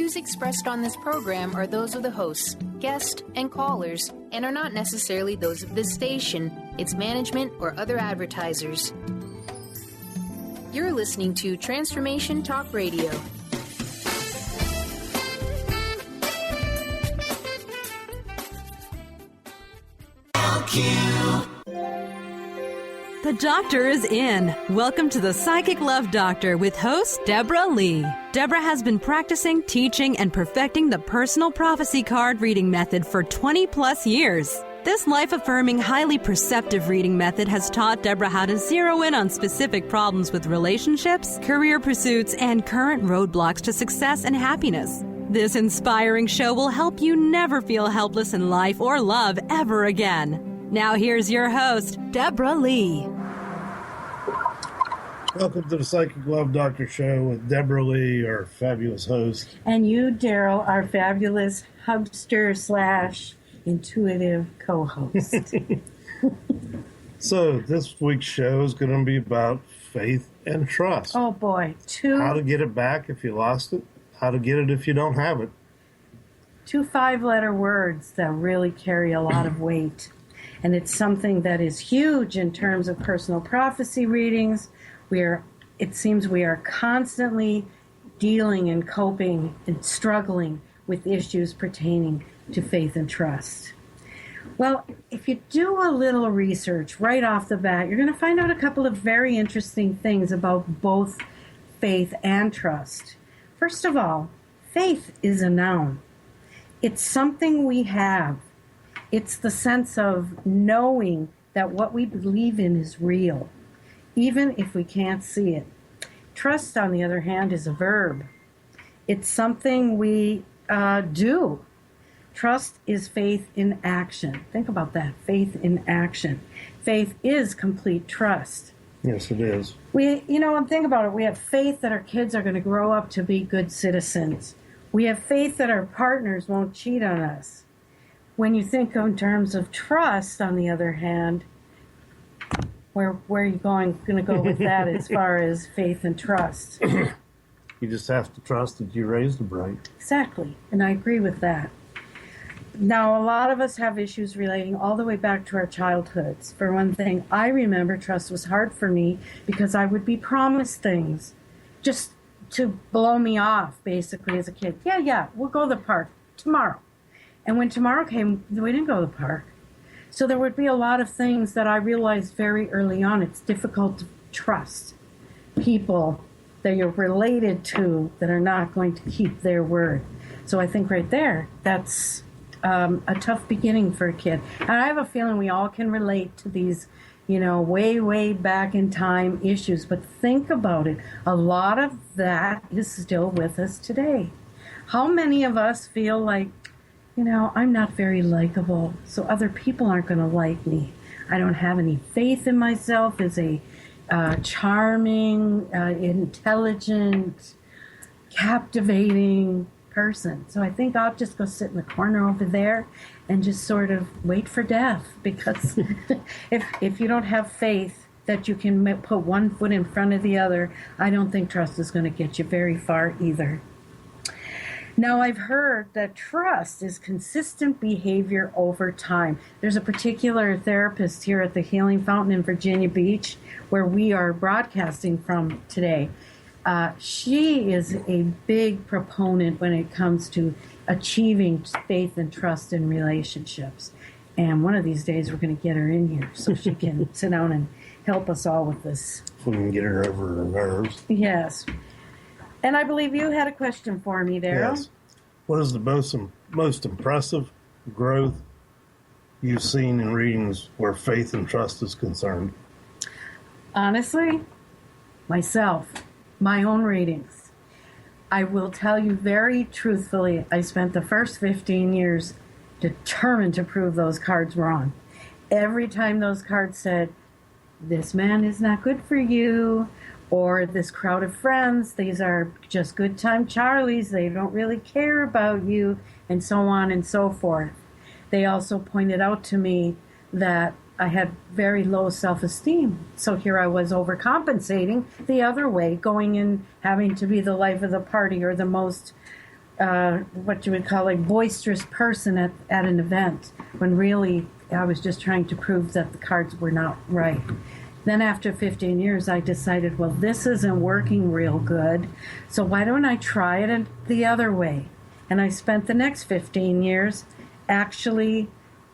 views expressed on this program are those of the hosts, guests, and callers, and are not necessarily those of this station, its management, or other advertisers. You're listening to Transformation Talk Radio. The doctor is in. Welcome to the Psychic Love Doctor with host Deborah Leigh. Deborah has been practicing, teaching, and perfecting the Personal Prophecy card reading method for 20 plus years. This life-affirming, highly perceptive reading method has taught Deborah how to zero in on specific problems with relationships, career pursuits, and current roadblocks to success and happiness. This inspiring show will help you never feel helpless in life or love ever again. Now here's your host, Deborah Leigh. Welcome to the Psychic Love Doctor Show with Deborah Leigh, our fabulous host. And you, Daryl, our fabulous hubster/intuitive co-host. So this week's show is going to be about faith and trust. Oh boy, how to get it back if you lost it, how to get it if you don't have it. 2 5-letter words that really carry a lot of weight. And it's something that is huge in terms of personal prophecy readings. It seems we are constantly dealing and coping and struggling with issues pertaining to faith and trust. Well, if you do a little research right off the bat, you're going to find out a couple of very interesting things about both faith and trust. First of all, faith is a noun. It's something we have. It's the sense of knowing that what we believe in is real, even if we can't see it. Trust, on the other hand, is a verb. It's something we do. Trust is faith in action. Think about that, faith in action. Faith is complete trust. Yes, it is. And think about it. We have faith that our kids are going to grow up to be good citizens. We have faith that our partners won't cheat on us. When you think in terms of trust, on the other hand, where are you going to go with that as far as faith and trust? You just have to trust that you raised them right. Exactly, and I agree with that. Now, a lot of us have issues relating all the way back to our childhoods. For one thing, I remember trust was hard for me because I would be promised things just to blow me off, basically, as a kid. Yeah, we'll go to the park tomorrow. And when tomorrow came, we didn't go to the park. So there would be a lot of things that I realized very early on. It's difficult to trust people that you're related to that are not going to keep their word. So I think right there, that's a tough beginning for a kid. And I have a feeling we all can relate to these, way, way back in time issues. But think about it. A lot of that is still with us today. How many of us feel like, I'm not very likable, so other people aren't going to like me. I don't have any faith in myself as a charming, intelligent, captivating person. So I think I'll just go sit in the corner over there and just sort of wait for death. Because if you don't have faith that you can put one foot in front of the other, I don't think trust is going to get you very far either. Now, I've heard that trust is consistent behavior over time. There's a particular therapist here at the Healing Fountain in Virginia Beach, where we are broadcasting from today. She is a big proponent when it comes to achieving faith and trust in relationships. And one of these days, we're going to get her in here so she can sit down and help us all with this. So we can get her over her nerves. Yes. And I believe you had a question for me, Daryl. Yes. What is the most impressive growth you've seen in readings where faith and trust is concerned? Honestly, myself, my own readings. I will tell you very truthfully, I spent the first 15 years determined to prove those cards wrong. Every time those cards said, this man is not good for you, or this crowd of friends, these are just good time Charlies, they don't really care about you, and so on and so forth. They also pointed out to me that I had very low self-esteem. So here I was overcompensating the other way, going and having to be the life of the party or the most what you would call like boisterous person at an event, when really I was just trying to prove that the cards were not right. Then after 15 years, I decided, well, this isn't working real good, so why don't I try it the other way? And I spent the next 15 years actually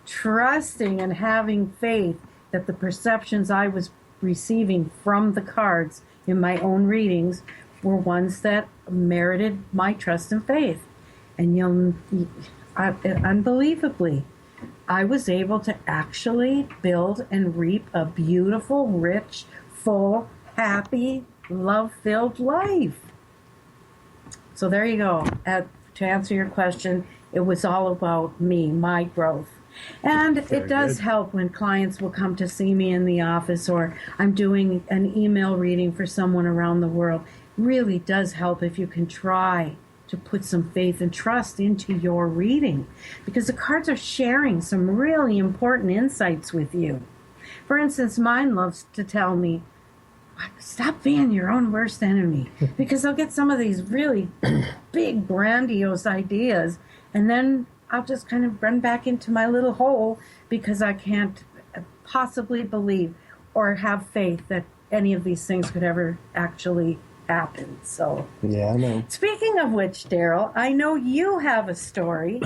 trusting and having faith that the perceptions I was receiving from the cards in my own readings were ones that merited my trust and faith. And unbelievably, I was able to actually build and reap a beautiful, rich, full, happy, love-filled life. So there you go. To answer your question, it was all about me, my growth. And it does help when clients will come to see me in the office, or I'm doing an email reading for someone around the world. It really does help if you can try to put some faith and trust into your reading, because the cards are sharing some really important insights with you. For instance, mine loves to tell me, stop being your own worst enemy, because I'll get some of these really big, grandiose ideas, and then I'll just kind of run back into my little hole because I can't possibly believe or have faith that any of these things could ever actually happen. So, yeah, I know. Speaking of which, Daryl, I know you have a story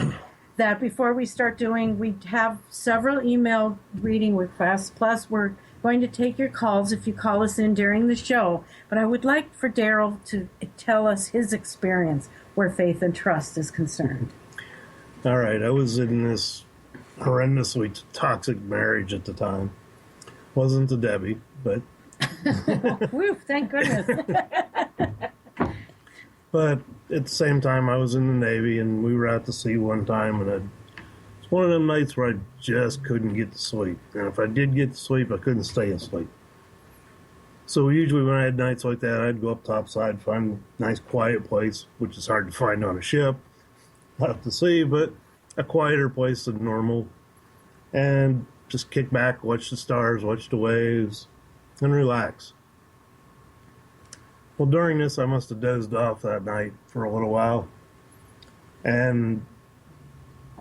that before we start doing, we have several email reading requests, plus we're going to take your calls if you call us in during the show. But I would like for Daryl to tell us his experience where faith and trust is concerned. All right, I was in this horrendously toxic marriage at the time. Wasn't to Debbie, but... Woo, thank goodness. But at the same time, I was in the Navy, and we were out to sea one time, and it's one of them nights where I just couldn't get to sleep. And if I did get to sleep, I couldn't stay asleep. So usually when I had nights like that, I'd go up topside, find a nice quiet place, which is hard to find on a ship, out to sea, but a quieter place than normal, and just kick back, watch the stars, watch the waves, and relax. Well, during this, I must have dozed off that night for a little while, and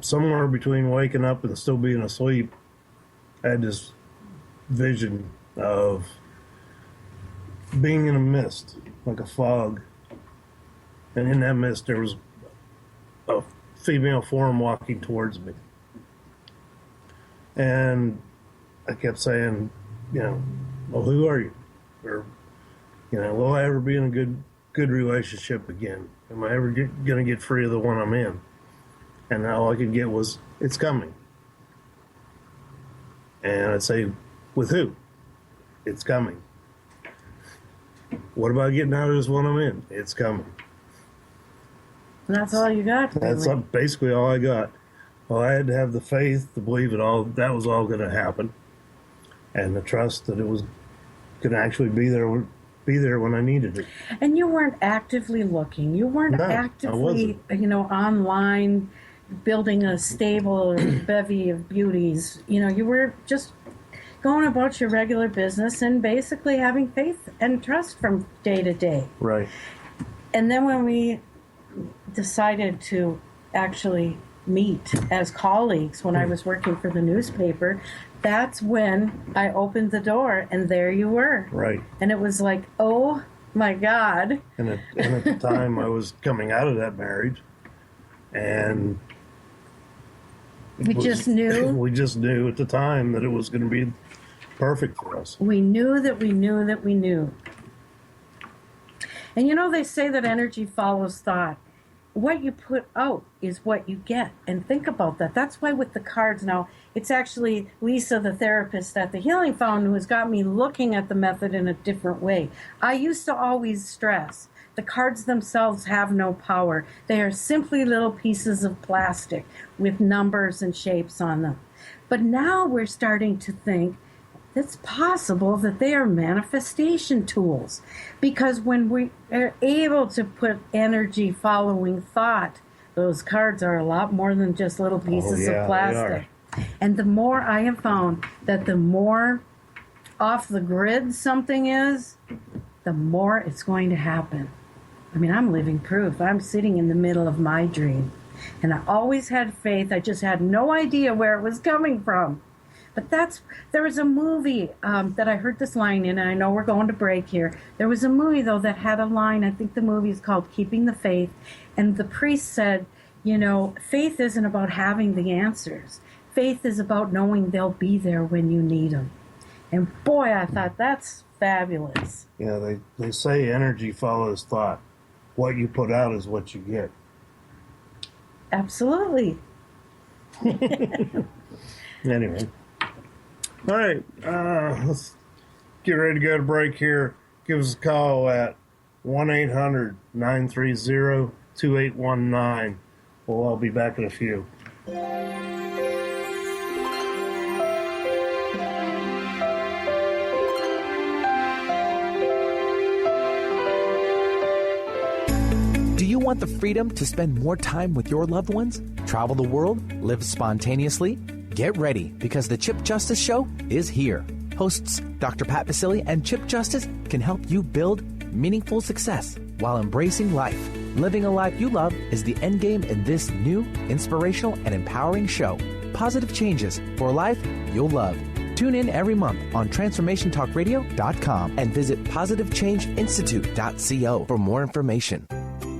somewhere between waking up and still being asleep, I had this vision of being in a mist, like a fog, and in that mist there was a female form walking towards me. And I kept saying, well, who are you? Or, will I ever be in a good relationship again? Am I ever going to get free of the one I'm in? And all I could get was, it's coming. And I'd say, with who? It's coming. What about getting out of this one I'm in? It's coming. And that's all you got? That's basically all I got. Well, I had to have the faith to believe that was all going to happen, and the trust that it was going to actually be there when I needed it. And you weren't actively looking. You weren't actively, online building a stable or bevy of beauties. You were just going about your regular business and basically having faith and trust from day to day. Right. And then when we decided to actually meet as colleagues when I was working for the newspaper, that's when I opened the door and there you were. Right. And it was like, oh my God. And at the time I was coming out of that marriage, and we just knew at the time that it was going to be perfect for us. We knew that we knew that we knew. And they say that energy follows thought. What you put out is what you get. And think about that. That's why with the cards now, it's actually Lisa, the therapist at the Healing Fountain, who has got me looking at the method in a different way. I used to always stress the cards themselves have no power. They are simply little pieces of plastic with numbers and shapes on them. But now we're starting to think it's possible that they are manifestation tools, because when we are able to put energy following thought, those cards are a lot more than just little pieces of plastic. And the more I have found that the more off the grid something is, the more it's going to happen. I mean, I'm living proof. I'm sitting in the middle of my dream. And I always had faith. I just had no idea where it was coming from. But there was a movie that I heard this line in, and I know we're going to break here. There was a movie, though, that had a line. I think the movie is called Keeping the Faith. And the priest said, you know, faith isn't about having the answers. Faith is about knowing they'll be there when you need them. And boy, I thought that's fabulous. Yeah, they say energy follows thought. What you put out is what you get. Absolutely. Anyway. All right, let's get ready to go to break here. Give us a call at 1-800-930-2819. We'll all be back in a few. Do you want the freedom to spend more time with your loved ones? Travel the world? Live spontaneously? Get ready, because the Chip Justice Show is here. Hosts Dr. Pat Basile and Chip Justice can help you build meaningful success while embracing life. Living a life you love is the end game in this new, inspirational, and empowering show. Positive changes for a life you'll love. Tune in every month on TransformationTalkRadio.com and visit PositiveChangeInstitute.co for more information.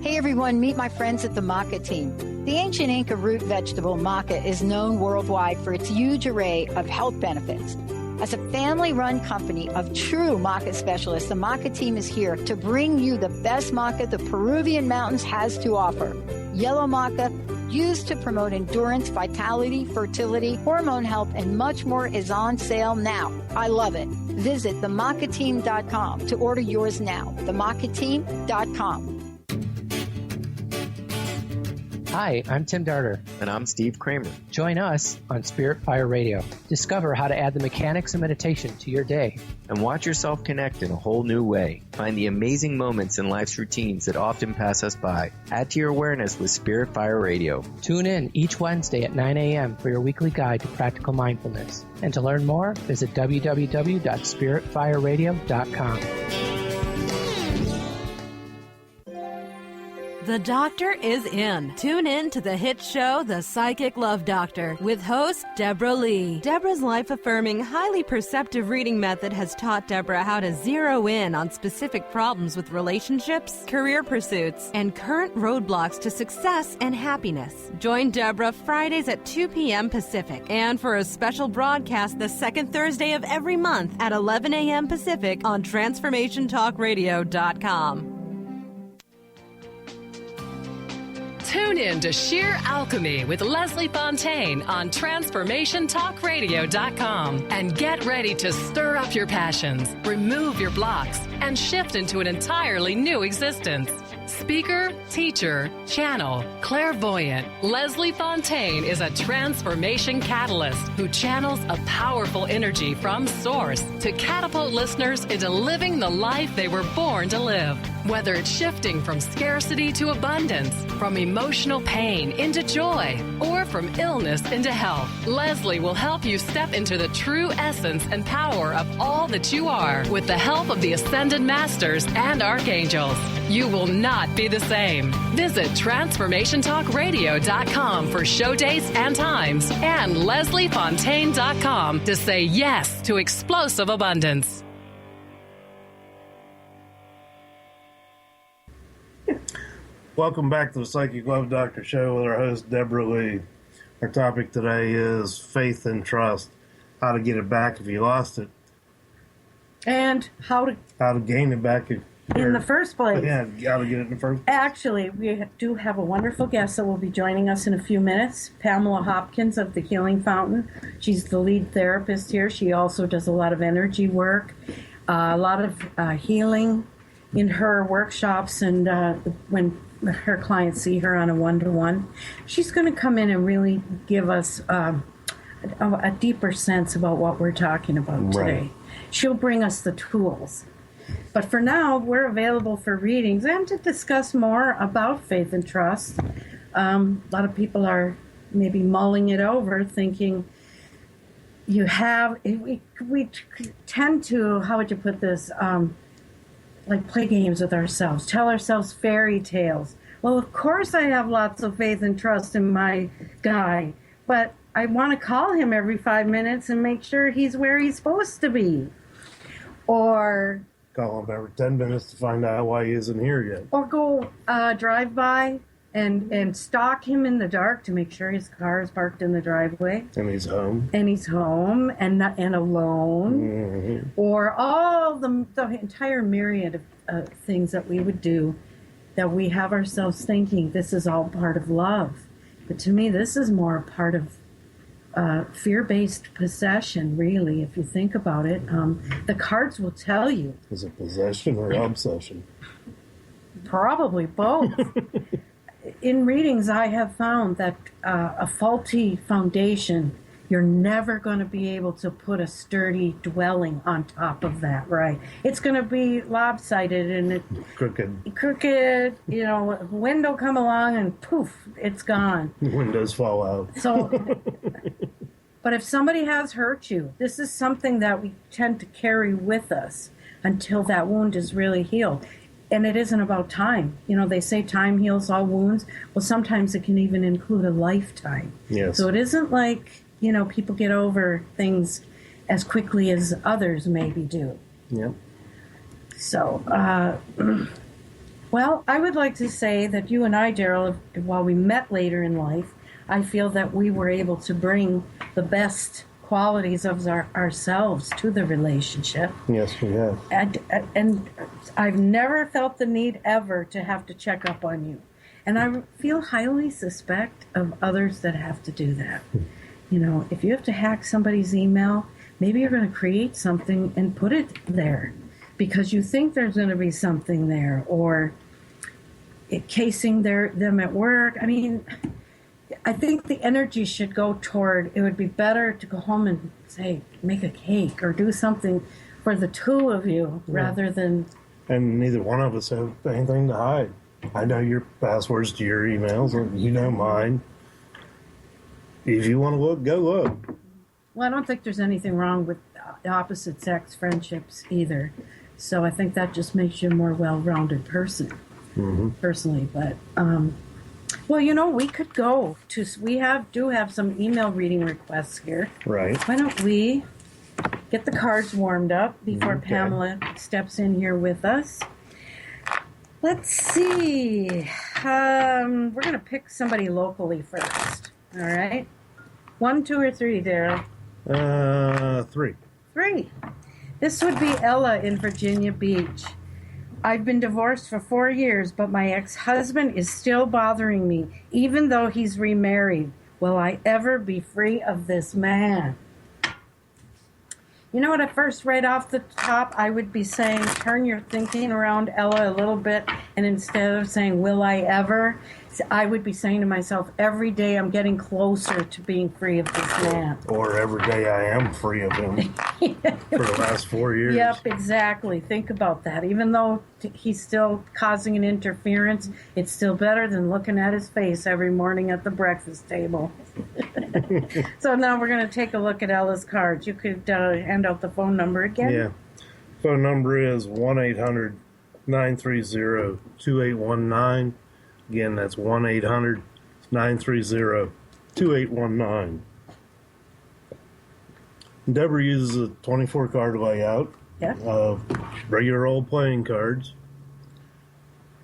Hey everyone, meet my friends at the maca team. The ancient Inca root vegetable maca is known worldwide for its huge array of health benefits. As a family-run company of true maca specialists, the maca team is here to bring you the best maca the Peruvian mountains has to offer. Yellow maca, used to promote endurance, vitality, fertility, hormone health, and much more, is on sale now. I love it. Visit themacateam.com to order yours now. Themacateam.com. Hi, I'm Tim Darter. And I'm Steve Kramer. Join us on Spirit Fire Radio. Discover how to add the mechanics of meditation to your day. And watch yourself connect in a whole new way. Find the amazing moments in life's routines that often pass us by. Add to your awareness with Spirit Fire Radio. Tune in each Wednesday at 9 a.m. for your weekly guide to practical mindfulness. And to learn more, visit www.spiritfireradio.com. The Doctor is in. Tune in to the hit show, The Psychic Love Doctor, with host Deborah Leigh. Deborah's life-affirming, highly perceptive reading method has taught Deborah how to zero in on specific problems with relationships, career pursuits, and current roadblocks to success and happiness. Join Deborah Fridays at 2 p.m. Pacific, and for a special broadcast the second Thursday of every month at 11 a.m. Pacific on TransformationTalkRadio.com. Tune in to Sheer Alchemy with Leslie Fontaine on TransformationTalkRadio.com and get ready to stir up your passions, remove your blocks, and shift into an entirely new existence. Speaker, teacher, channel, clairvoyant, Leslie Fontaine is a transformation catalyst who channels a powerful energy from source to catapult listeners into living the life they were born to live. Whether it's shifting from scarcity to abundance, from emotional pain into joy, or from illness into health, Leslie will help you step into the true essence and power of all that you are with the help of the Ascended Masters and Archangels. You will not be the same. Visit TransformationTalkRadio.com for show dates and times, and LeslieFontaine.com to say yes to explosive abundance. Welcome back to the Psychic Love Doctor Show with our host, Deborah Leigh. Our topic today is faith and trust. How to get it back if you lost it. And how to gain it back in the first place. Yeah, how to get it in the first place. Actually, we do have a wonderful guest that will be joining us in a few minutes, Pamela Hopkins of the Healing Fountain. She's the lead therapist here. She also does a lot of energy work, a lot of healing in her workshops, and when her clients see her on a one-to-one. She's going to come in and really give us a deeper sense about what we're talking about today. Right. She'll bring us the tools. But for now, we're available for readings and to discuss more about faith and trust. A lot of people are maybe mulling it over, thinking we tend to, how would you put this, like play games with ourselves, tell ourselves fairy tales. Well, of course I have lots of faith and trust in my guy, but I want to call him every 5 minutes and make sure he's where he's supposed to be. Or call him every 10 minutes to find out why he isn't here yet. Or go drive by and stalk him in the dark to make sure his car is parked in the driveway. And he's home. And he's home and alone. Mm-hmm. Or all the entire myriad of things that we would do that we have ourselves thinking this is all part of love. But to me, this is more a part of fear-based possession, really, if you think about it. The cards will tell you. Is it possession or obsession? Probably both. In readings, I have found that a faulty foundation, you're never going to be able to put a sturdy dwelling on top of that, right? It's going to be lopsided and crooked, window come along and poof, it's gone. Windows fall out. So, but if somebody has hurt you, this is something that we tend to carry with us until that wound is really healed. And it isn't about time. They say time heals all wounds. Well, sometimes it can even include a lifetime. Yes. So it isn't like, people get over things as quickly as others maybe do. Yep. So, well, I would like to say that you and I, Daryl, while we met later in life, I feel that we were able to bring the best qualities of ourselves to the relationship. Yes, we have. And I've never felt the need ever to have to check up on you. And I feel highly suspect of others that have to do that. If you have to hack somebody's email, maybe you're going to create something and put it there because you think there's going to be something there, or casing them at work. I mean, I think the energy should go toward, it would be better to go home and say, make a cake or do something for the two of you rather than... And neither one of us have anything to hide. I know your passwords to your emails, and you know mine. If you want to look, go look. Well, I don't think there's anything wrong with opposite sex friendships either. So I think that just makes you a more well-rounded person, personally. But... well, we could go to. We do have some email reading requests here. Right. Why don't we get the cards warmed up before Pamela steps in here with us? Let's see. We're going to pick somebody locally first. All right. 1, 2, or 3, Daryl? 3. 3. This would be Ella in Virginia Beach. I've been divorced for 4 years, but my ex-husband is still bothering me, even though he's remarried. Will I ever be free of this man? You know what, at first, right off the top, I would be saying, turn your thinking around, Ella, a little bit, and instead of saying, will I ever, I would be saying to myself, every day I'm getting closer to being free of this man. Or every day I am free of him for the last 4 years. Yep, exactly. Think about that. Even though he's still causing an interference, it's still better than looking at his face every morning at the breakfast table. So now we're going to take a look at Ella's cards. You could hand out the phone number again. Yeah. Phone number is 1-800-930-2819. Again, that's 1-800-930-2819. Deborah uses a 24-card layout of regular old playing cards.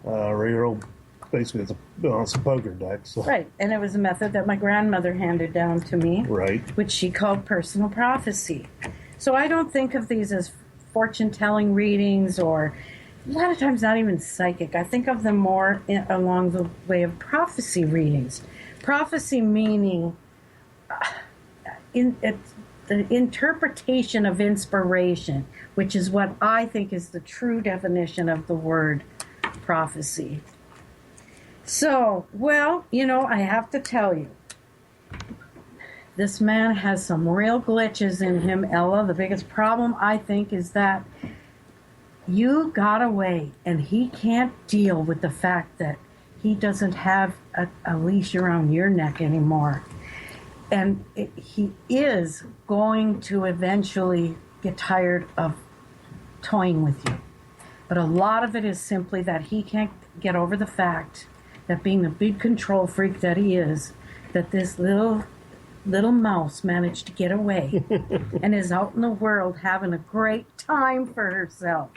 Regular old, basically, it's a poker deck. So. Right, and it was a method that my grandmother handed down to me, right, which she called Personal Prophesy. So I don't think of these as fortune-telling readings or... a lot of times not even psychic. I think of them more along the way of prophecy readings. Prophecy meaning the interpretation of inspiration, which is what I think is the true definition of the word prophecy. So, well, I have to tell you, this man has some real glitches in him, Ella. The biggest problem, I think, is that you got away, and he can't deal with the fact that he doesn't have a leash around your neck anymore. And he is going to eventually get tired of toying with you. But a lot of it is simply that he can't get over the fact that being the big control freak that he is, that this little mouse managed to get away and is out in the world having a great time for herself.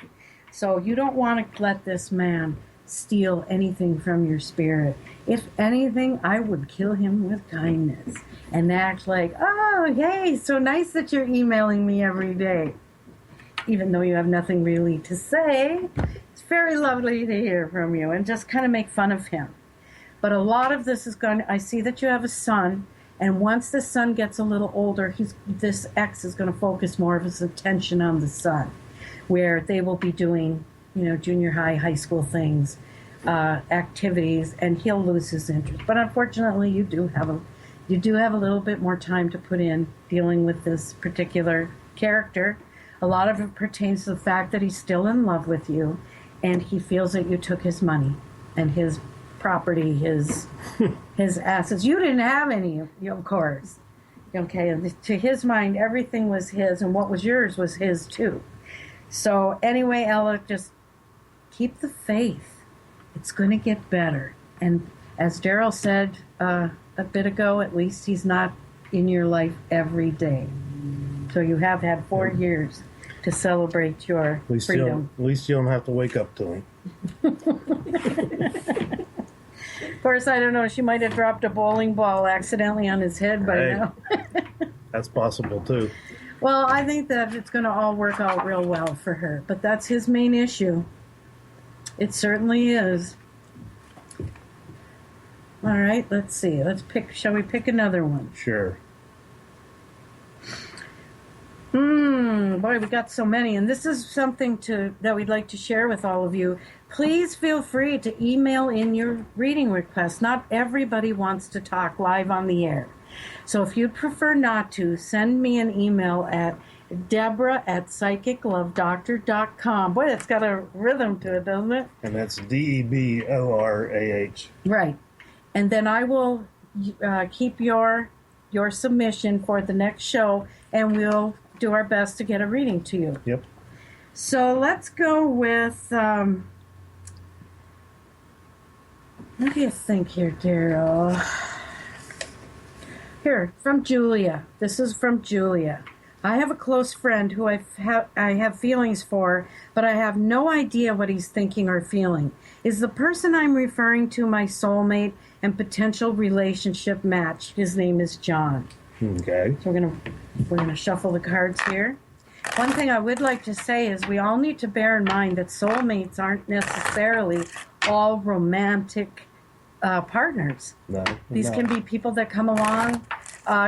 So you don't want to let this man steal anything from your spirit. If anything, I would kill him with kindness and act like, oh, hey, so nice that you're emailing me every day. Even though you have nothing really to say, it's very lovely to hear from you, and just kind of make fun of him. But a lot of this is going to, I see that you have a son, and once the son gets a little older, this ex is going to focus more of his attention on the son, where they will be doing, junior high, high school things, activities, and he'll lose his interest. But unfortunately, you do have a little bit more time to put in dealing with this particular character. A lot of it pertains to the fact that he's still in love with you, and he feels that you took his money and his property, his assets. You didn't have any, of course. Okay, and to his mind, everything was his, and what was yours was his too. So anyway, Ella, just keep the faith. It's going to get better. And as Daryl said a bit ago, at least he's not in your life every day. So you have had 4 years to celebrate your freedom. At least you don't have to wake up to him. Of course, I don't know. She might have dropped a bowling ball accidentally on his head by now. That's possible, too. Well, I think that it's going to all work out real well for her. But that's his main issue. It certainly is. All right, let's see. Shall we pick another one? Sure. Boy, we got so many, and this is something that we'd like to share with all of you. Please feel free to email in your reading requests. Not everybody wants to talk live on the air. So if you'd prefer not to, send me an email at Deborah@psychiclovedoctor.com. Boy, that's got a rhythm to it, doesn't it? And that's DEBORAH. Right. And then I will keep your submission for the next show, and we'll do our best to get a reading to you. Yep. So let's go with, what do you think here, Daryl? Here, from Julia. This is from Julia. I have a close friend who I have feelings for, but I have no idea what he's thinking or feeling. Is the person I'm referring to my soulmate and potential relationship match? His name is John. Okay. So we're gonna shuffle the cards here. One thing I would like to say is we all need to bear in mind that soulmates aren't necessarily all romantic partners. No. These can be people that come along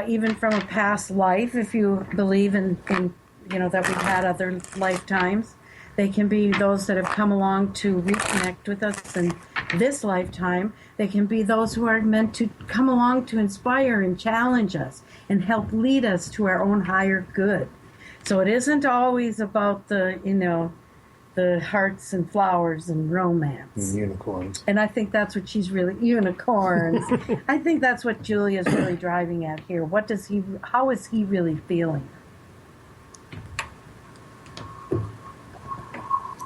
even from a past life, if you believe in that we've had other lifetimes. They can be those that have come along to reconnect with us in this lifetime. They can be those who are meant to come along to inspire and challenge us and help lead us to our own higher good. So it isn't always about the hearts and flowers and romance. And unicorns. And I think that's what she's really, unicorns. I think that's what Julia's really driving at here. How is he really feeling?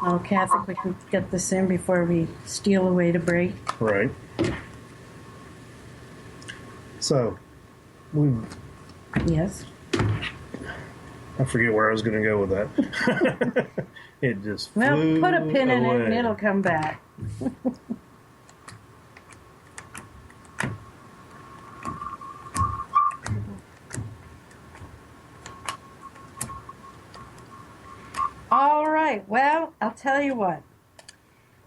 Okay, I think we can get this in before we steal away to break. Right. So, Yes. I forget where I was going to go with that. It just flew put a pin in it away. and it'll come back. All right. Well, I'll tell you what.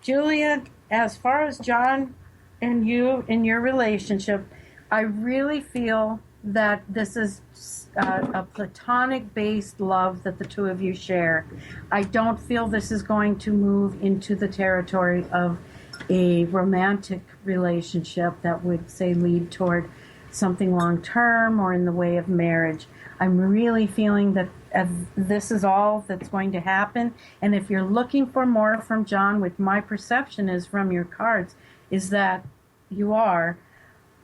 Julia, as far as John and you in your relationship, I really feel that this is a platonic-based love that the two of you share. I don't feel this is going to move into the territory of a romantic relationship that would, say, lead toward something long-term or in the way of marriage. I'm really feeling that this is all that's going to happen. And if you're looking for more from John, which my perception is from your cards, is that you are.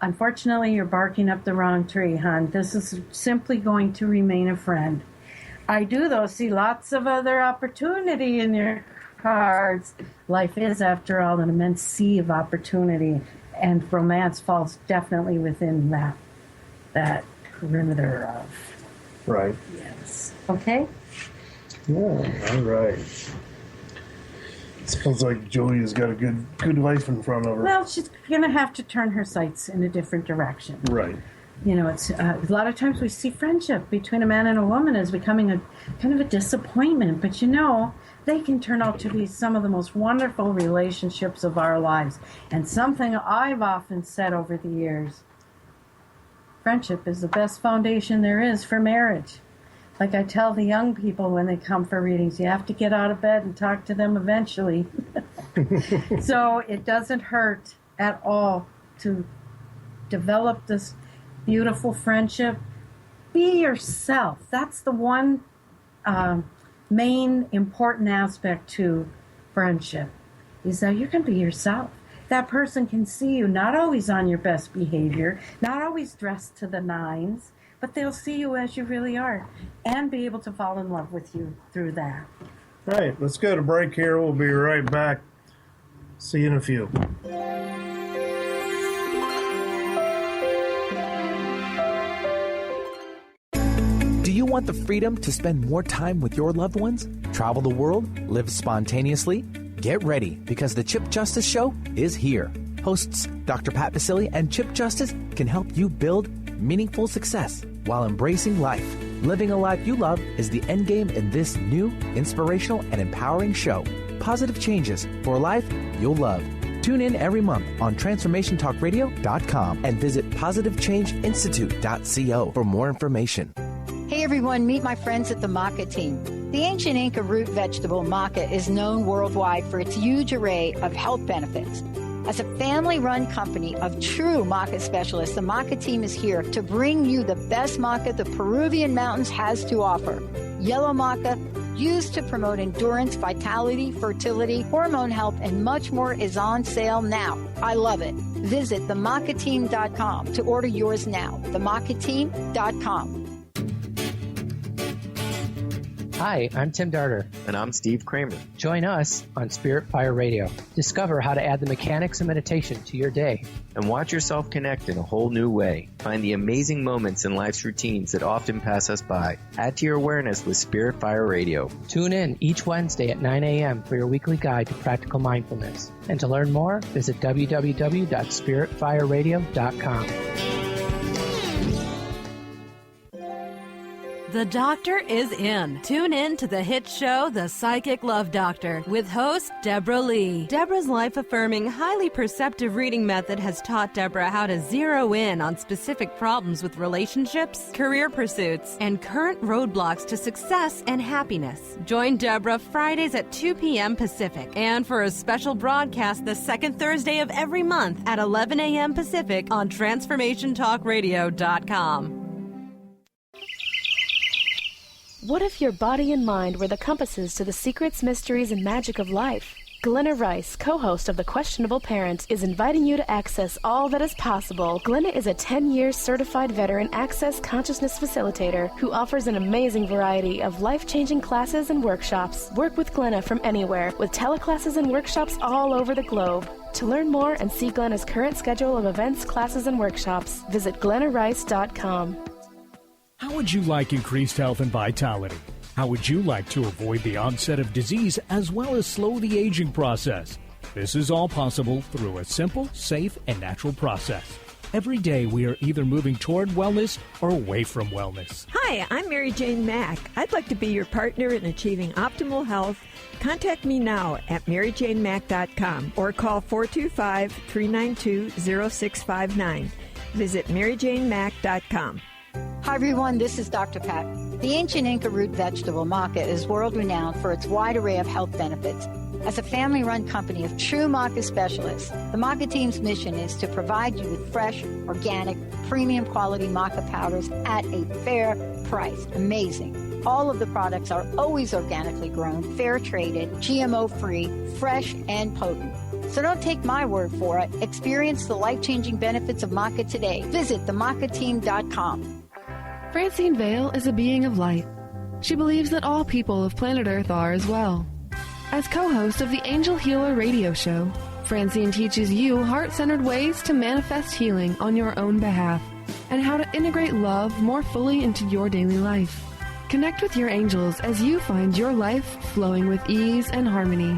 Unfortunately, you're barking up the wrong tree, hon. This is simply going to remain a friend. I do, though, see lots of other opportunity in your cards. Life is, after all, an immense sea of opportunity, and romance falls definitely within that perimeter of. Right. Yes. Okay? Yeah, all right. Sounds like Julia's got a good life in front of her. Well, she's going to have to turn her sights in a different direction. Right. You know, it's a lot of times we see friendship between a man and a woman as becoming a kind of a disappointment, but you know, they can turn out to be some of the most wonderful relationships of our lives. And something I've often said over the years, friendship is the best foundation there is for marriage. Like I tell the young people when they come for readings, you have to get out of bed and talk to them eventually. So it doesn't hurt at all to develop this beautiful friendship. Be yourself. That's the one main important aspect to friendship, is that you can be yourself. That person can see you, not always on your best behavior, not always dressed to the nines, but they'll see you as you really are and be able to fall in love with you through that. Right, let's go to break here. We'll be right back. See you in a few. Do you want the freedom to spend more time with your loved ones? Travel the world? Live spontaneously? Get ready, because the Chip Justice Show is here. Hosts Dr. Pat Basile and Chip Justice can help you build meaningful success while embracing life. Living a life you love is the end game in this new, inspirational, and empowering show. Positive changes for a life you'll love. Tune in every month on TransformationTalkRadio.com and visit PositiveChangeInstitute.co for more information. Hey everyone, meet my friends at the maca team. The ancient Inca root vegetable maca is known worldwide for its huge array of health benefits. As a family-run company of true maca specialists, the maca team is here to bring you the best maca the Peruvian mountains has to offer. Yellow maca, used to promote endurance, vitality, fertility, hormone health, and much more, is on sale now. I love it. Visit themacateam.com to order yours now. Themacateam.com. Hi, I'm Tim Darter. And I'm Steve Kramer. Join us on Spirit Fire Radio. Discover how to add the mechanics of meditation to your day. And watch yourself connect in a whole new way. Find the amazing moments in life's routines that often pass us by. Add to your awareness with Spirit Fire Radio. Tune in each Wednesday at 9 a.m. for your weekly guide to practical mindfulness. And to learn more, visit www.spiritfireradio.com. The doctor is in. Tune in to the hit show, The Psychic Love Doctor, with host Deborah Leigh. Deborah's life-affirming, highly perceptive reading method has taught Deborah how to zero in on specific problems with relationships, career pursuits, and current roadblocks to success and happiness. Join Deborah Fridays at 2 p.m. Pacific, and for a special broadcast the second Thursday of every month at 11 a.m. Pacific on TransformationTalkRadio.com. What if your body and mind were the compasses to the secrets, mysteries, and magic of life? Glenna Rice, co-host of The Questionable Parent, is inviting you to access all that is possible. Glenna is a 10-year certified veteran access consciousness facilitator who offers an amazing variety of life-changing classes and workshops. Work with Glenna from anywhere, with teleclasses and workshops all over the globe. To learn more and see Glenna's current schedule of events, classes, and workshops, visit glennarice.com. How would you like increased health and vitality? How would you like to avoid the onset of disease as well as slow the aging process? This is all possible through a simple, safe, and natural process. Every day we are either moving toward wellness or away from wellness. Hi, I'm Mary Jane Mack. I'd like to be your partner in achieving optimal health. Contact me now at maryjanemack.com or call 425-392-0659. Visit maryjanemack.com. Hi everyone, this is Dr. Pat. The ancient Inca root vegetable maca is world-renowned for its wide array of health benefits. As a family-run company of true maca specialists, the maca team's mission is to provide you with fresh, organic, premium quality maca powders at a fair price. Amazing. All of the products are always organically grown, fair-traded, GMO-free, fresh, and potent. So don't take my word for it. Experience the life-changing benefits of maca today. Visit themacateam.com. Francine Vale is a being of light. She believes that all people of planet Earth are as well. As co-host of the Angel Healer radio show, Francine teaches you heart-centered ways to manifest healing on your own behalf and how to integrate love more fully into your daily life. Connect with your angels as you find your life flowing with ease and harmony.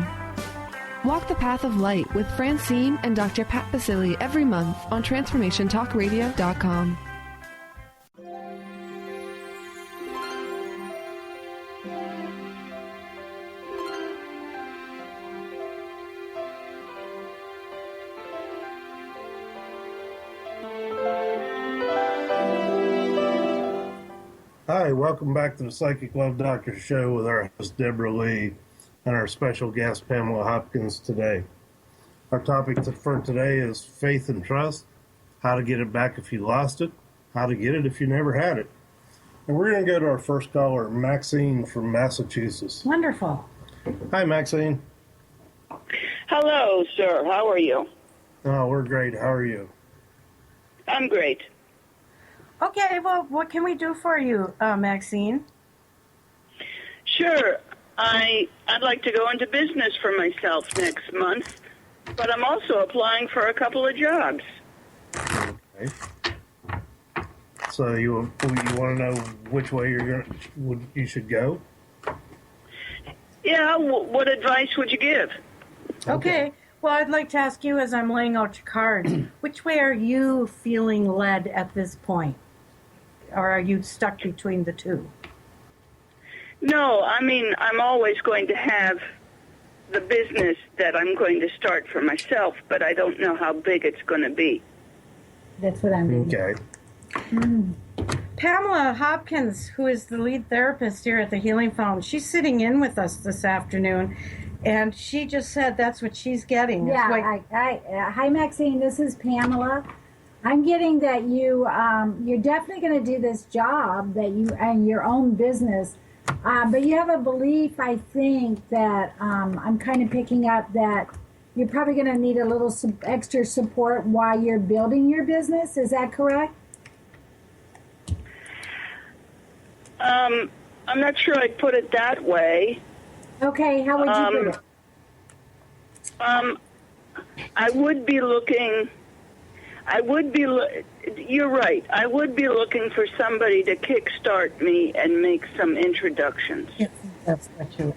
Walk the path of light with Francine and Dr. Pat Basili every month on TransformationTalkRadio.com. Hi, welcome back to the Psychic Love Doctor show with our host Deborah, Leigh, and our special guest Pamela Hopkins today. Our topic for today is faith and trust, how to get it back if you lost it, how to get it if you never had it. And we're going to go to our first caller, Maxine from Massachusetts. Wonderful. Hi, Maxine. Hello, sir. How are you? Oh, we're great. How are you? I'm great. Okay, well, what can we do for you, Maxine? Sure. I'd like to go into business for myself next month, but I'm also applying for a couple of jobs. Okay. So you want to know which way you should go? Yeah. What advice would you give? Okay. Well, I'd like to ask you, as I'm laying out your cards, which way are you feeling led at this point? Or are you stuck between the two? No, I mean, I'm always going to have the business that I'm going to start for myself, but I don't know how big it's going to be. That's what I'm doing. Okay. Pamela Hopkins, who is the lead therapist here at the Healing Fountain, she's sitting in with us this afternoon, and she just said that's what she's getting. Yeah, hi, Maxine. This is Pamela. I'm getting that you're definitely going to do this job that you and your own business, but you have a belief, I think, that I'm kind of picking up that you're probably going to need a little extra support while you're building your business. Is that correct? I'm not sure I'd put it that way. Okay, how would you put it? I would be looking. You're right. I would be looking for somebody to kickstart me and make some introductions. Yes, that's what you.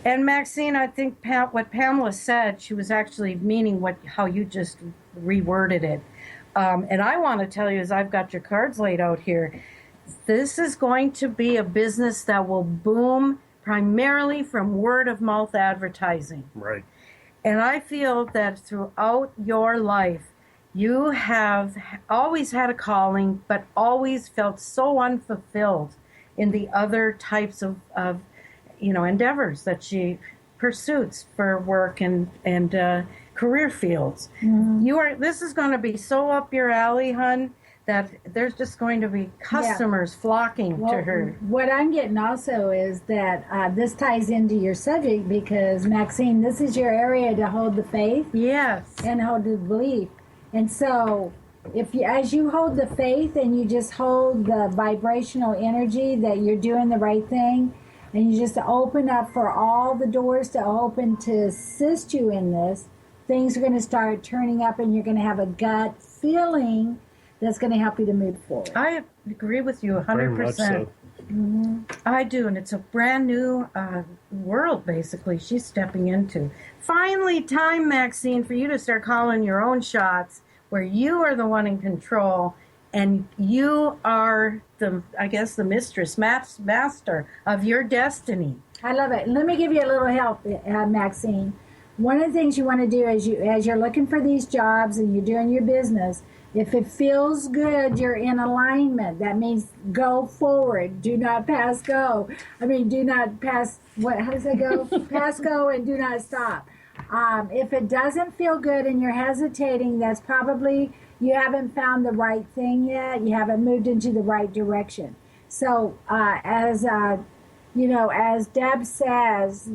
And Maxine, I think what Pamela said, she was actually meaning how you just reworded it. And I want to tell you, as I've got your cards laid out here, this is going to be a business that will boom primarily from word of mouth advertising. Right. And I feel that throughout your life, you have always had a calling, but always felt so unfulfilled in the other types of endeavors that she pursues for work and career fields. Mm-hmm. This is going to be so up your alley, hun, that there's just going to be customers flocking to her. What I'm getting also is that this ties into your subject because, Maxine, this is your area to hold the faith. Yes. And hold the belief. And so, as you hold the faith and you just hold the vibrational energy that you're doing the right thing, and you just open up for all the doors to open to assist you in this, things are going to start turning up and you're going to have a gut feeling that's going to help you to move forward. I agree with you 100%. Very much so. Mm-hmm. I do, and it's a brand new world, basically, she's stepping into. Finally, time, Maxine, for you to start calling your own shots, where you are the one in control, and you are the mistress, master of your destiny. I love it. Let me give you a little help, Maxine. One of the things you want to do is as you're looking for these jobs and you're doing your business, if it feels good, you're in alignment. That means go forward. Do not pass go. Do not pass, how does it go? Pass go and do not stop. If it doesn't feel good and you're hesitating, that's probably you haven't found the right thing yet. You haven't moved into the right direction. So as Deb says,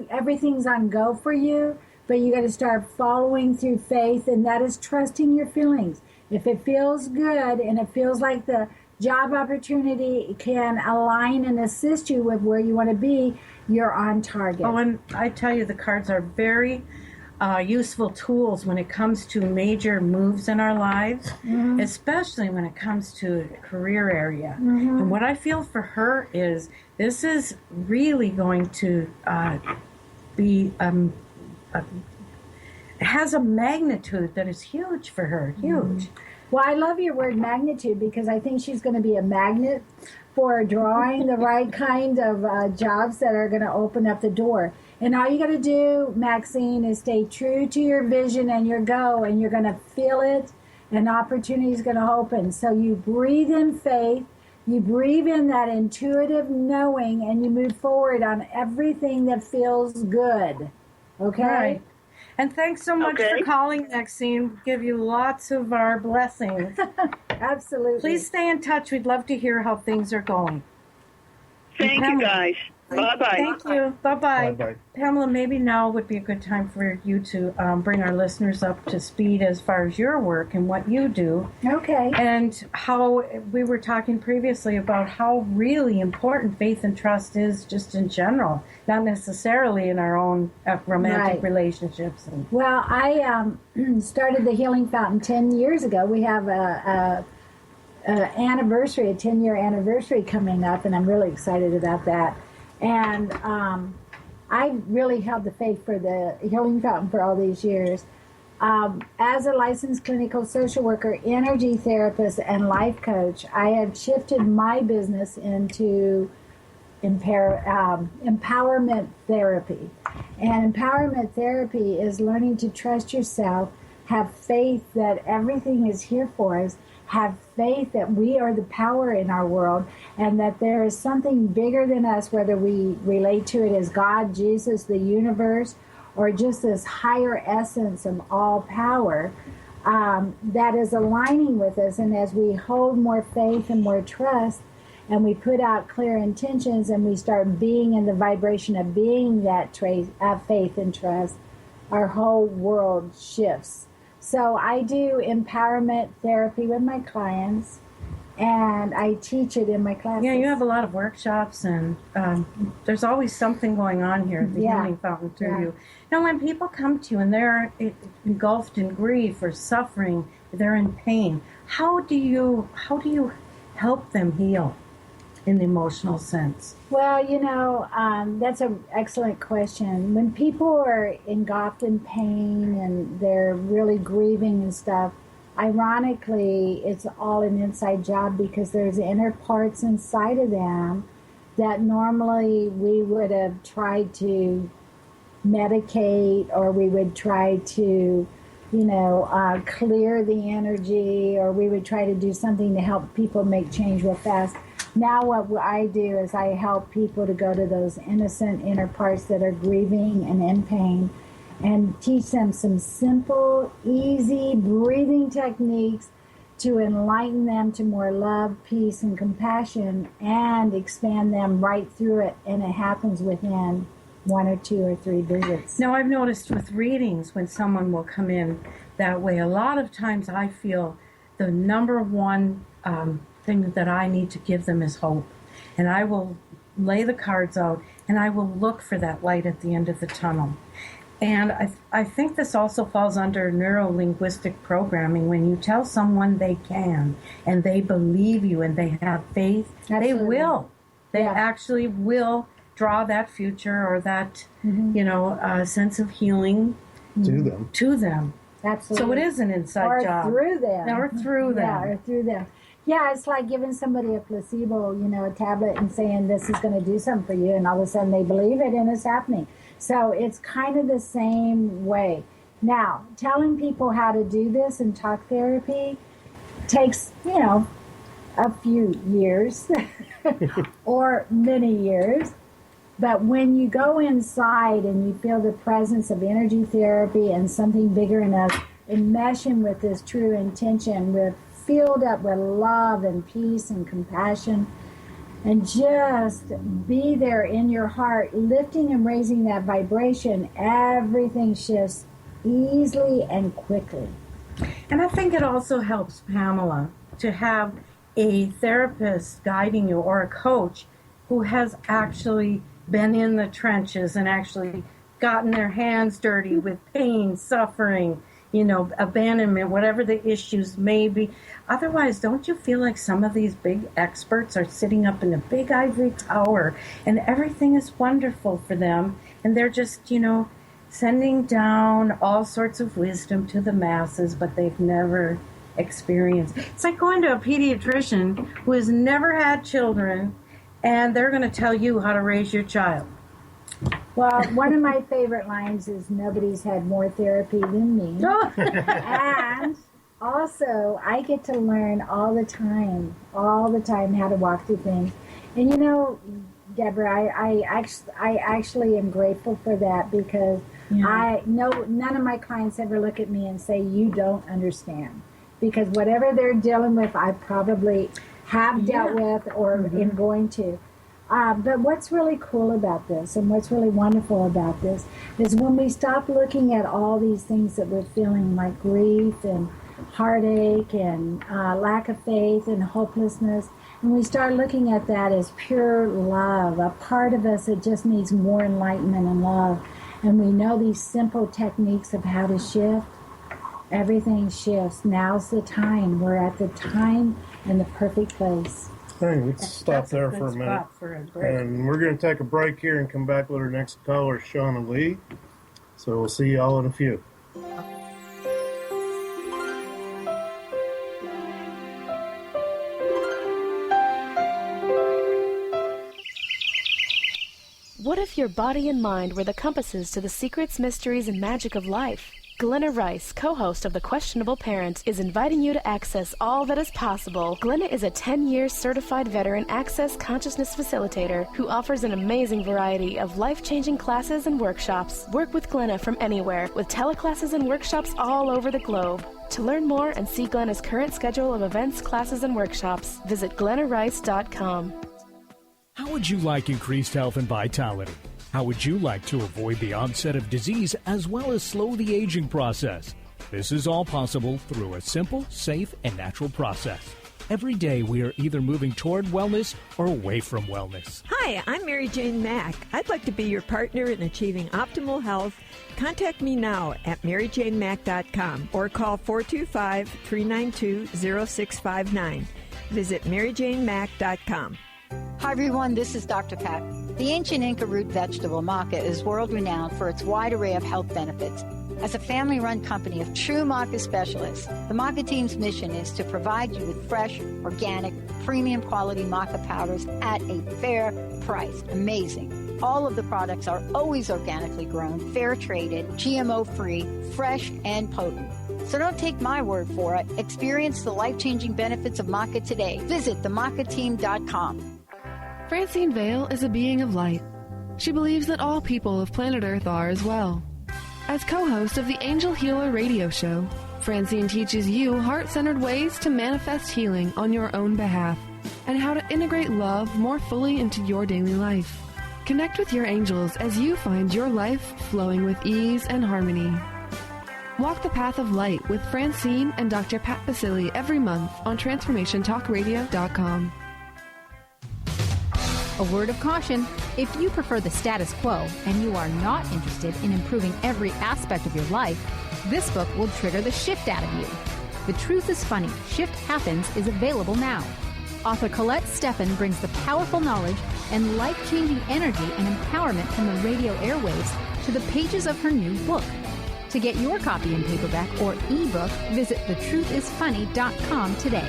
everything's on go for you. But you got to start following through faith, and that is trusting your feelings. If it feels good and it feels like the job opportunity can align and assist you with where you want to be, you're on target. Oh, and I tell you, the cards are very useful tools when it comes to major moves in our lives, especially when it comes to the career area. And what I feel for her is this is really going to be has a magnitude that is huge for her, huge. Well, I love your word magnitude because I think she's going to be a magnet for drawing the right kind of jobs that are going to open up the door. And all you got to do, Maxine, is stay true to your vision and your go, and you're going to feel it, and opportunity is going to open. So you breathe in faith, you breathe in that intuitive knowing, and you move forward on everything that feels good. Okay? Right. And thanks so much for calling, Maxine. Give you lots of our blessings. Absolutely. Please stay in touch. We'd love to hear how things are going. Thank you, guys. Bye-bye. Thank you. Bye-bye. Bye-bye. Pamela, maybe now would be a good time for you to bring our listeners up to speed as far as your work and what you do. Okay. And how we were talking previously about how really important faith and trust is just in general, not necessarily in our own romantic relationships. Well, I started the Healing Fountain 10 years ago. We have a 10-year anniversary coming up, and I'm really excited about that. And I really held the faith for the Healing Fountain for all these years. As a licensed clinical social worker, energy therapist, and life coach, I have shifted my business into empowerment therapy. And empowerment therapy is learning to trust yourself, have faith that everything is here for us, have faith that we are the power in our world and that there is something bigger than us, whether we relate to it as God, Jesus, the universe, or just this higher essence of all power that is aligning with us. And as we hold more faith and more trust and we put out clear intentions and we start being in the vibration of being that faith and trust, our whole world shifts. So I do empowerment therapy with my clients, and I teach it in my classes. Yeah, you have a lot of workshops, and there's always something going on here at the Healing Fountain through you. Now, when people come to you and they're engulfed in grief or suffering, they're in pain, how do you help them heal in the emotional sense? Well, that's an excellent question. When people are engulfed in pain and they're really grieving and stuff, ironically, it's all an inside job because there's inner parts inside of them that normally we would have tried to medicate, or we would try to, clear the energy, or we would try to do something to help people make change real fast. Now what I do is I help people to go to those innocent inner parts that are grieving and in pain and teach them some simple, easy breathing techniques to enlighten them to more love, peace, and compassion, and expand them right through it. And it happens within 1 or 2 or 3 visits. Now, I've noticed with readings when someone will come in that way, a lot of times I feel the number one thing that I need to give them is hope. And I will lay the cards out and I will look for that light at the end of the tunnel. And I think this also falls under neuro-linguistic programming. When you tell someone they can and they believe you and they have faith, Absolutely. They will. They actually will draw that future or that, sense of healing to them. Absolutely. So it is an inside job. Or through them. Or through them. Yeah, or through them. Yeah, it's like giving somebody a placebo, a tablet and saying this is going to do something for you, and all of a sudden they believe it and it's happening. So it's kind of the same way. Now, telling people how to do this in talk therapy takes, a few years or many years. But when you go inside and you feel the presence of energy therapy and something bigger in us, enmeshing with this true intention, with filled up with love and peace and compassion, and just be there in your heart, lifting and raising that vibration, everything shifts easily and quickly. And I think it also helps, Pamela, to have a therapist guiding you or a coach who has actually been in the trenches and actually gotten their hands dirty with pain, suffering, abandonment, whatever the issues may be. Otherwise, don't you feel like some of these big experts are sitting up in a big ivory tower and everything is wonderful for them, and they're just, sending down all sorts of wisdom to the masses, but they've never experienced. It's like going to a pediatrician who has never had children, and they're going to tell you how to raise your child. Well, one of my favorite lines is, nobody's had more therapy than me. And also, I get to learn all the time how to walk through things. And Deborah, I actually am grateful for that, because none of my clients ever look at me and say, you don't understand. Because whatever they're dealing with, I probably have dealt with or am going to. But what's really cool about this, and what's really wonderful about this, is when we stop looking at all these things that we're feeling, like grief and heartache and lack of faith and hopelessness, and we start looking at that as pure love, a part of us that just needs more enlightenment and love, and we know these simple techniques of how to shift, everything shifts. Now's the time. We're at the time and the perfect place. Hey, let's stop there for a minute. And we're going to take a break here and come back with our next caller, Sean and Leigh. So we'll see you all in a few. What if your body and mind were the compasses to the secrets, mysteries, and magic of life? Glenna Rice, co-host of The Questionable Parent, is inviting you to access all that is possible. Glenna is a 10-year certified veteran access consciousness facilitator who offers an amazing variety of life-changing classes and workshops. Work with Glenna from anywhere with teleclasses and workshops all over the globe. To learn more and see Glenna's current schedule of events, classes, and workshops, visit glennarice.com. How would you like increased health and vitality? How would you like to avoid the onset of disease as well as slow the aging process? This is all possible through a simple, safe, and natural process. Every day we are either moving toward wellness or away from wellness. Hi, I'm Mary Jane Mack. I'd like to be your partner in achieving optimal health. Contact me now at maryjanemack.com or call 425-392-0659. Visit maryjanemack.com. Hi, everyone. This is Dr. Pat. The ancient Inca root vegetable maca is world-renowned for its wide array of health benefits. As a family-run company of true maca specialists, the maca team's mission is to provide you with fresh, organic, premium quality maca powders at a fair price. Amazing. All of the products are always organically grown, fair-traded, GMO-free, fresh, and potent. So don't take my word for it. Experience the life-changing benefits of maca today. Visit themacateam.com. Francine Vale is a being of light. She believes that all people of planet Earth are as well. As co-host of the Angel Healer radio show, Francine teaches you heart-centered ways to manifest healing on your own behalf and how to integrate love more fully into your daily life. Connect with your angels as you find your life flowing with ease and harmony. Walk the path of light with Francine and Dr. Pat Basili every month on TransformationTalkRadio.com. A word of caution, if you prefer the status quo and you are not interested in improving every aspect of your life, this book will trigger the shift out of you. The Truth is Funny, Shift Happens is available now. Author Colette Steffen brings the powerful knowledge and life-changing energy and empowerment from the radio airwaves to the pages of her new book. To get your copy in paperback or ebook, visit thetruthisfunny.com today.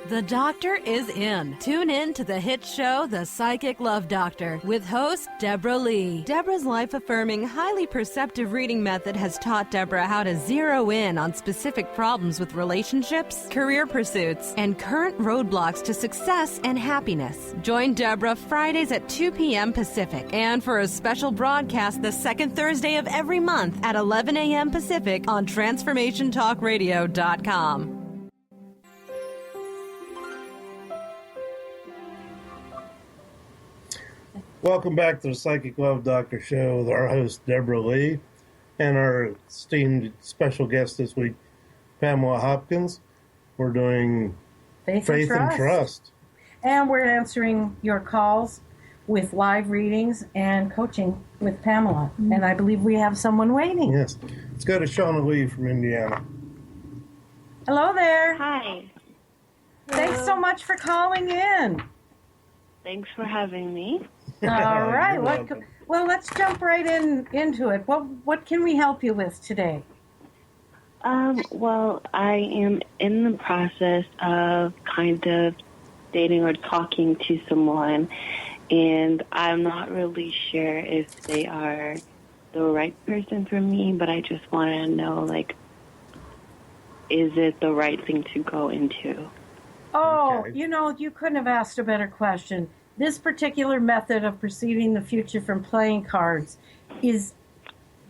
The doctor is in. Tune in to the hit show, The Psychic Love Doctor, with host Deborah Leigh. Deborah's life-affirming, highly perceptive reading method has taught Deborah how to zero in on specific problems with relationships, career pursuits, and current roadblocks to success and happiness. Join Deborah Fridays at 2 p.m. Pacific, and for a special broadcast the second Thursday of every month at 11 a.m. Pacific on TransformationTalkRadio.com. Welcome back to the Psychic Love Doctor Show with our host, Deborah Leigh, and our esteemed special guest this week, Pamela Hopkins. We're doing Faith and Trust. And we're answering your calls with live readings and coaching with Pamela. Mm-hmm. And I believe we have someone waiting. Yes. Let's go to Shauna Leigh from Indiana. Hello there. Hi. Thanks so much for calling in. Thanks for having me. All right. Well, let's jump right into it. What can we help you with today? Well, I am in the process of kind of dating or talking to someone, and I'm not really sure if they are the right person for me, but I just want to know, like, is it the right thing to go into? Oh, okay. You couldn't have asked a better question. This particular method of perceiving the future from playing cards is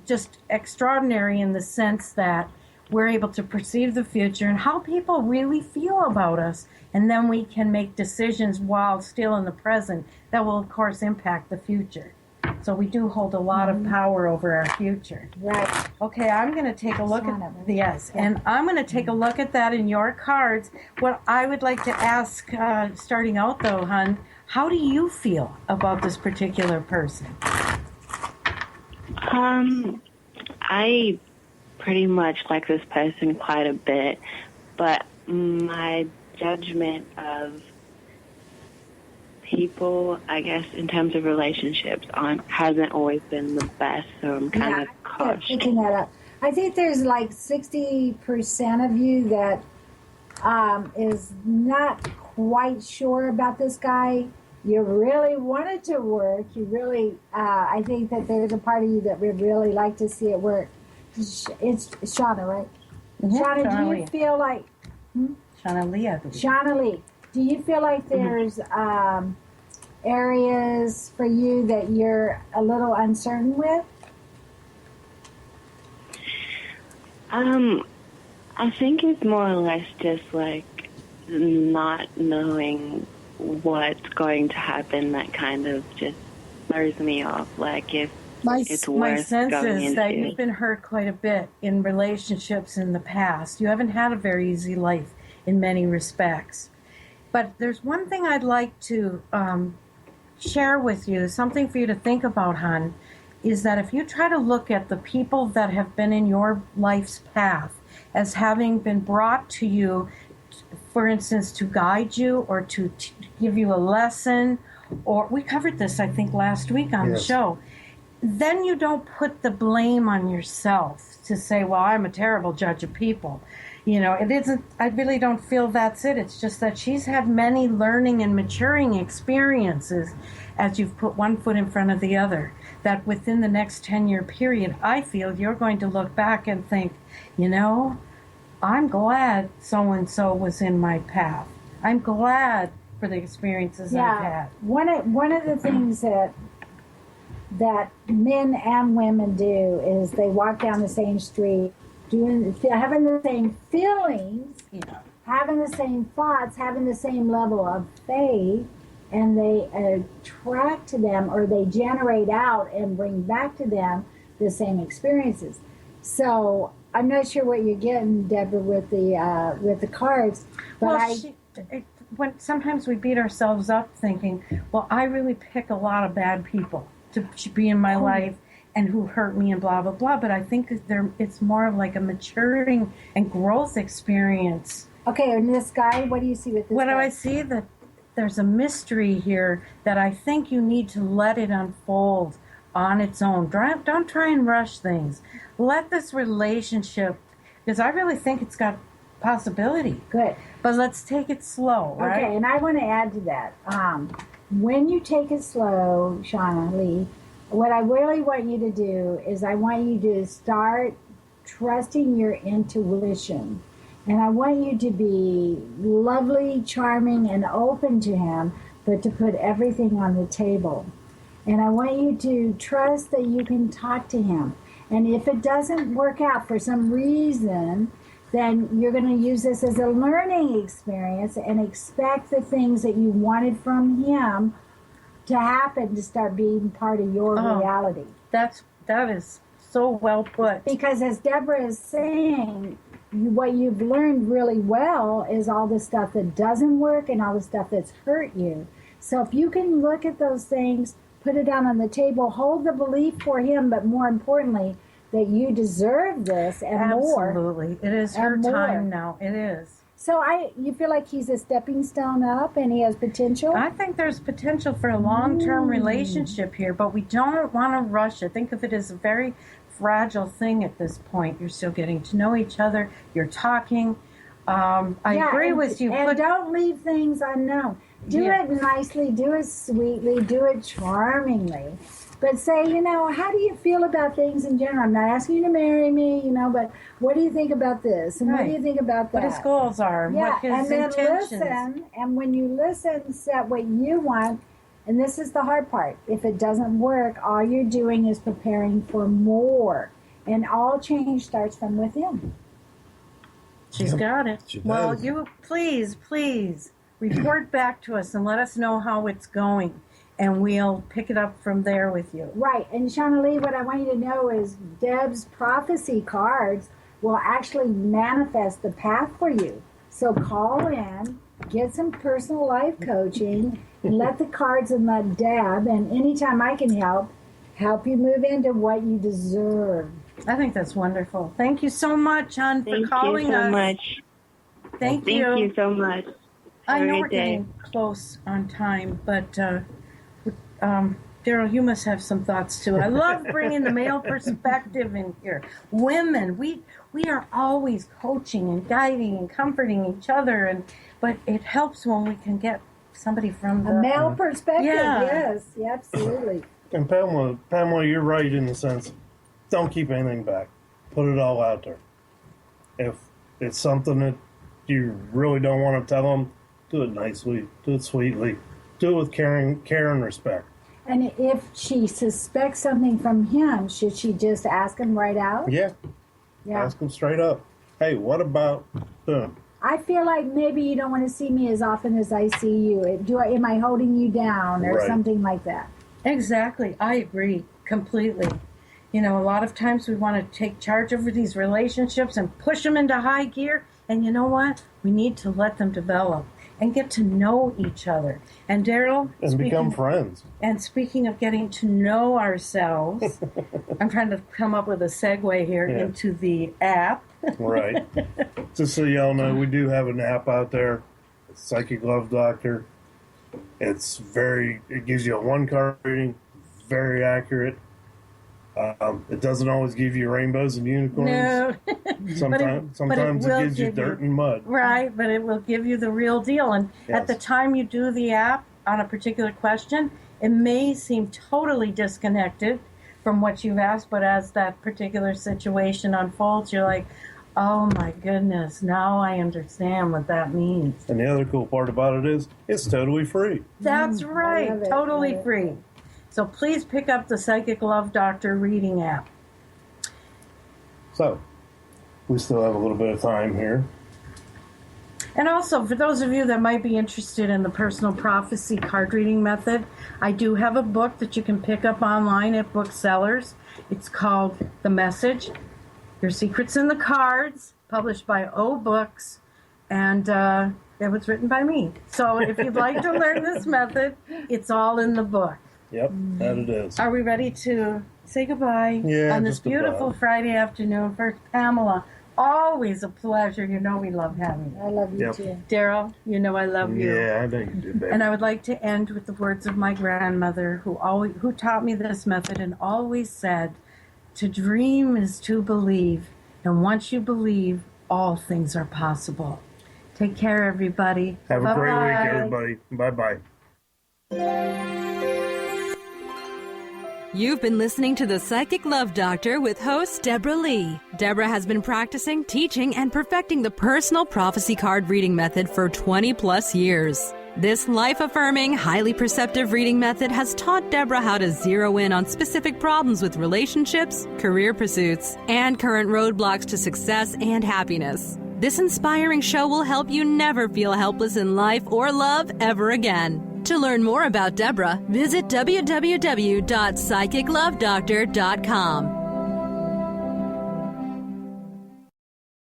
just extraordinary in the sense that we're able to perceive the future and how people really feel about us, and then we can make decisions while still in the present that will, of course, impact the future. So we do hold a lot of power over our future. Right. Okay, I'm going to take a look at yes, and I'm going to take a look at that in your cards. What I would like to ask, starting out though, hon, how do you feel about this particular person? I pretty much like this person quite a bit, but my judgment of people, I guess, in terms of relationships, hasn't always been the best, so I'm kind of cautious. Picking that up. I think there's like 60% of you that is not quite sure about this guy. You really want it to work. You really, I think that there's a part of you that would really like to see it work. It's Shauna, right? Mm-hmm. Shauna, do you feel like... Shauna Leigh, I believe. Shauna Leigh, do you feel like there's areas for you that you're a little uncertain with? I think it's more or less just like not knowing what's going to happen that kind of just throws me off. Like if it's worth my sense going is into. that you've been hurt quite a bit in relationships in the past. You haven't had a very easy life in many respects. But there's one thing I'd like to share with you, something for you to think about, hon, is that if you try to look at the people that have been in your life's path as having been brought to you, for instance, to guide you or to give you a lesson, or we covered this, I think, last week on the show, then you don't put the blame on yourself to say, well, I'm a terrible judge of people. It isn't, I really don't feel that's it. It's just that she's had many learning and maturing experiences as you've put one foot in front of the other, that within the next 10-year period, I feel you're going to look back and think, I'm glad so-and-so was in my path. I'm glad for the experiences I've had. One of the things that men and women do is they walk down the same street, having the same feelings, having the same thoughts, having the same level of faith, and they attract to them, or they generate out and bring back to them the same experiences. So I'm not sure what you're getting, Deborah, with the cards, but when sometimes we beat ourselves up thinking, well, I really pick a lot of bad people to be in my life and who hurt me and blah, blah, blah. But I think it's more of like a maturing and growth experience. Okay, and this guy, what do you see with this guy? What do I see? That there's a mystery here that I think you need to let it unfold on its own. Don't try and rush things. Let this relationship, because I really think it's got possibility. Good. But let's take it slow, right? Okay, and I want to add to that. When you take it slow, Shauna Leigh, what I really want you to do is I want you to start trusting your intuition. And I want you to be lovely, charming, and open to him, but to put everything on the table. And I want you to trust that you can talk to him. And if it doesn't work out for some reason, then you're going to use this as a learning experience and expect the things that you wanted from him to happen to start being part of your reality. That is so well put. Because as Deborah is saying, what you've learned really well is all the stuff that doesn't work and all the stuff that's hurt you. So if you can look at those things, put it down on the table, hold the belief for him, but more importantly, that you deserve this and more. Absolutely. It is her time now. It is. So you feel like he's a stepping stone up and he has potential? I think there's potential for a long-term relationship here, but we don't want to rush it. Think of it as a very fragile thing at this point. You're still getting to know each other. You're talking. I agree with you. And don't leave things unknown. Do it nicely, do it sweetly, do it charmingly. But say, how do you feel about things in general? I'm not asking you to marry me, but what do you think about this? And what do you think about that? What his goals are, what his intentions. And then listen, and when you listen, set what you want. And this is the hard part. If it doesn't work, all you're doing is preparing for more. And all change starts from within. She's got it. Well, you please report back to us and let us know how it's going. And we'll pick it up from there with you. Right. And Shauna Leigh, what I want you to know is Deb's prophecy cards will actually manifest the path for you. So call in, get some personal life coaching, and let the cards and let Deb, and anytime I can help you move into what you deserve. I think that's wonderful. Thank you so much, hon, for calling us. Thank you. Thank you so much. I know we're getting close on time, but Daryl, you must have some thoughts too. I love bringing the male perspective in here. Women, we are always coaching and guiding and comforting each other, but it helps when we can get somebody from the male perspective. Yes, absolutely. And Pamela, you're right in the sense, don't keep anything back. Put it all out there. If it's something that you really don't want to tell them, do it nicely, do it sweetly, do it with care and respect. And if she suspects something from him, should she just ask him right out? Yeah. Ask him straight up. Hey, what about them? I feel like maybe you don't want to see me as often as I see you. Am I holding you down or something like that? Exactly. I agree completely. A lot of times we want to take charge over these relationships and push them into high gear. And you know what? We need to let them develop and get to know each other. And Daryl, and become friends. And speaking of getting to know ourselves, I'm trying to come up with a segue here into the app. Right. Just so y'all know, we do have an app out there, Psychic Love Doctor. It gives you a 1-card reading, very accurate. It doesn't always give you rainbows and unicorns. No. Sometimes it gives you dirt and mud. Right, but it will give you the real deal. And at the time you do the app on a particular question, it may seem totally disconnected from what you've asked, but as that particular situation unfolds, you're like, oh my goodness, now I understand what that means. And the other cool part about it is it's totally free. That's right, totally free. So please pick up the Psychic Love Doctor reading app. So, we still have a little bit of time here. And also, for those of you that might be interested in the Personal Prophecy card reading method, I do have a book that you can pick up online at booksellers. It's called The Message, Your Secrets in the Cards, published by O Books, and it was written by me. So if you'd like to learn this method, it's all in the book. Yep, that it is. Are we ready to say goodbye on this beautiful Friday afternoon for Pamela? Always a pleasure. We love having you. I love you too. Daryl, I love you. Yeah, I know you do, baby. And I would like to end with the words of my grandmother who taught me this method and always said, to dream is to believe. And once you believe, all things are possible. Take care, everybody. Have a great week, everybody. Bye-bye. You've been listening to The Psychic Love Doctor with host Deborah Leigh. Deborah has been practicing, teaching, and perfecting the Personal Prophecy card reading method for 20-plus years. This life-affirming, highly perceptive reading method has taught Deborah how to zero in on specific problems with relationships, career pursuits, and current roadblocks to success and happiness. This inspiring show will help you never feel helpless in life or love ever again. To learn more about Deborah, visit www.psychiclovedoctor.com.